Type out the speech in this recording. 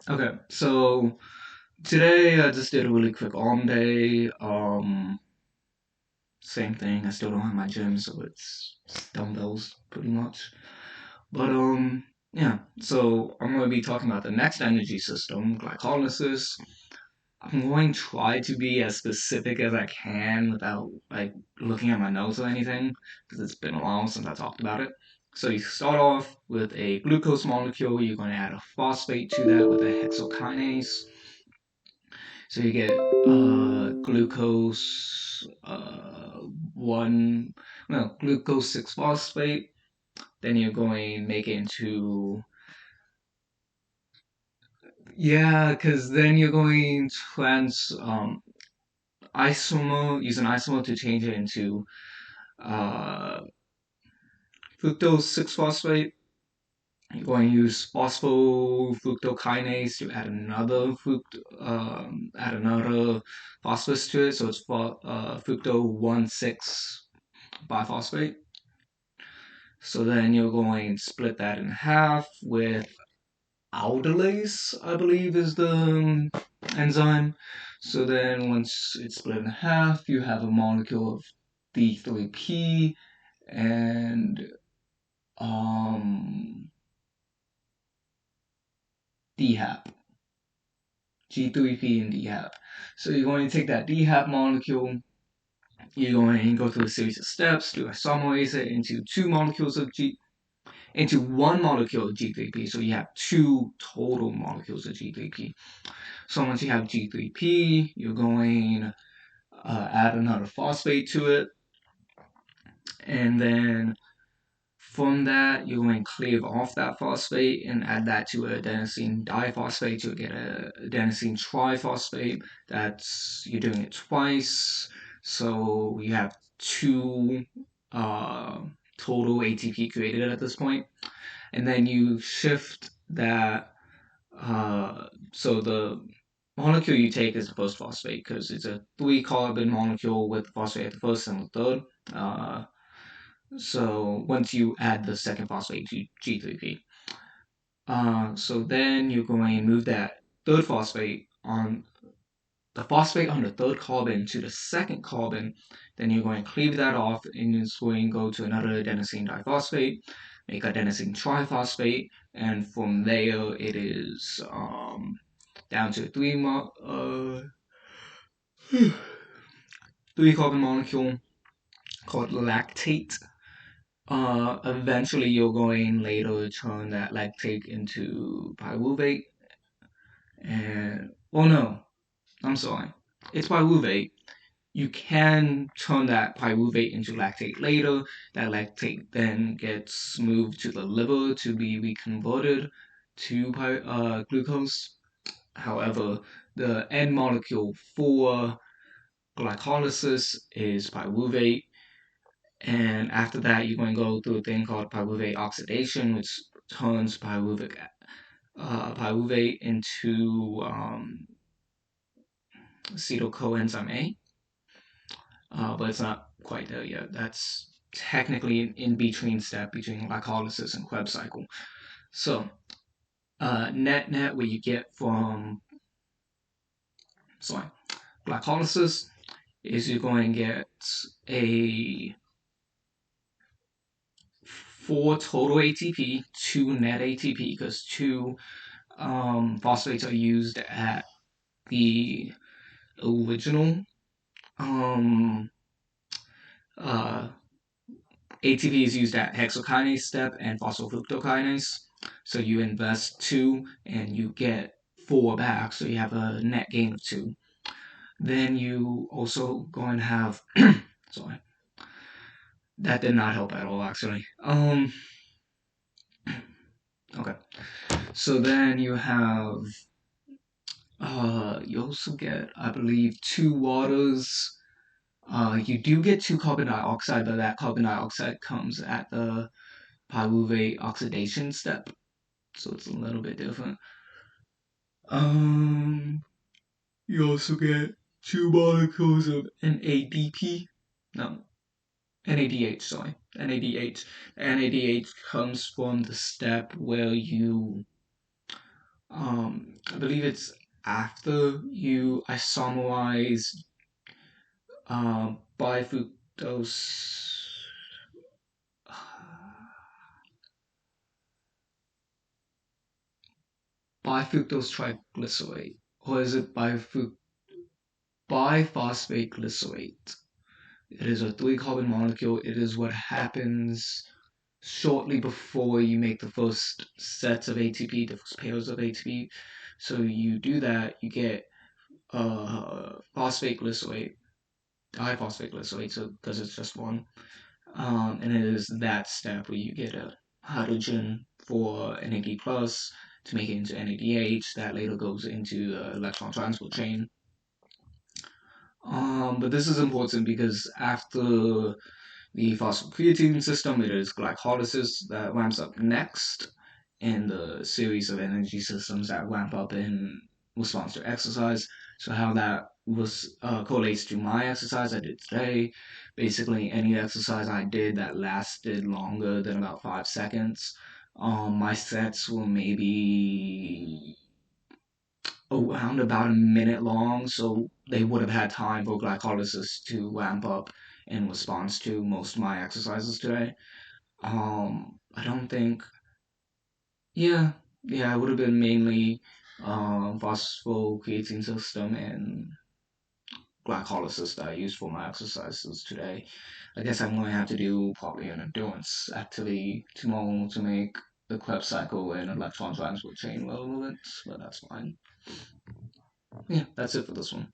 Okay, so today I just did a really quick arm day. Same thing. I still don't have my gym, so it's dumbbells pretty much. But yeah. So I'm going to be talking about the next energy system, glycolysis. I'm going to try to be as specific as I can without like looking at my notes or anything, because it's been a while since I talked about it. So you start off with a glucose molecule. You're going to add a phosphate to that with a hexokinase. So you get glucose one, no, glucose 6 phosphate. Then you're going to make it into, yeah, because then you're going to use an isomer to change it into uh, fructose 6 phosphate. You're going to use phosphofructokinase to add another phosphorus to it, so it's fructo 1,6 biphosphate. So then you're going to split that in half with aldolase, I believe is the enzyme. So then once it's split in half, you have a molecule of D3P and um, DHAP, G3P and DHAP. So you're going to take that DHAP molecule, you're going to go through a series of steps to isomerase it into one molecule of G3P. So you have two total molecules of G3P. So once you have G3P, you're going to add another phosphate to it. And then from that, you're going to cleave off that phosphate and add that to adenosine diphosphate to get a adenosine triphosphate. You're doing it twice. So you have two uh, total ATP created at this point. And then you shift that. So the molecule you take is the first phosphate because it's a three carbon molecule with phosphate at the first and the third. Uh, so once you add the second phosphate to G3P, so then you're going to move that third phosphate on the third carbon to the second carbon. Then you're going to cleave that off and it's going to go to another adenosine diphosphate, make adenosine triphosphate, and from there it is down to three carbon molecule called lactate. Eventually, you're going later to turn that lactate into pyruvate. And, oh no, I'm sorry. It's pyruvate. You can turn that pyruvate into lactate later. That lactate then gets moved to the liver to be reconverted to glucose. However, the end molecule for glycolysis is pyruvate, and after that you're going to go through a thing called pyruvate oxidation, which turns pyruvate into acetyl coenzyme A, but it's not quite there yet. That's technically an in-between step between glycolysis and Krebs cycle. So net what you get from sorry glycolysis is you're going to get a 4 total ATP, 2 net ATP, because two phosphates are used at the original um, uh, ATP is used at hexokinase step and phosphofructokinase. So you invest two and you get four back, so you have a net gain of two. Then you also going to have sorry, that did not help at all actually. Okay. So then you also get, I believe, two waters. You do get two carbon dioxide, but that carbon dioxide comes at the pyruvate oxidation step, so it's a little bit different. Um, you also get two molecules of NADP. No, NADH. Sorry, NADH. NADH comes from the step where you I believe it's after you isomerize bifructose. Bifructose triglycerate, or is it biphosphate glycerate? It is a three carbon molecule. It is what happens shortly before you make the first sets of ATP, the first pairs of ATP. So you do that, you get phosphate glycerate, diphosphate glycerate, so because it's just one. And it is that step where you get a hydrogen for NAD plus to make it into NADH that later goes into the electron transport chain. But this is important because after the phosphocreatine system, it is glycolysis that ramps up next in the series of energy systems that ramp up in response to exercise. So how that was correlates to my exercise I did today. Basically, any exercise I did that lasted longer than about 5 seconds. My sets were maybe around about a minute long, so they would have had time for glycolysis to ramp up in response to most of my exercises today. I don't think, yeah, yeah, it would have been mainly phosphocreatine system and glycolysis that I used for my exercises today. I guess I'm going to have to do probably an endurance activity tomorrow to make the Krebs cycle and electron transport chain relevant, but that's fine. Yeah, that's it for this one.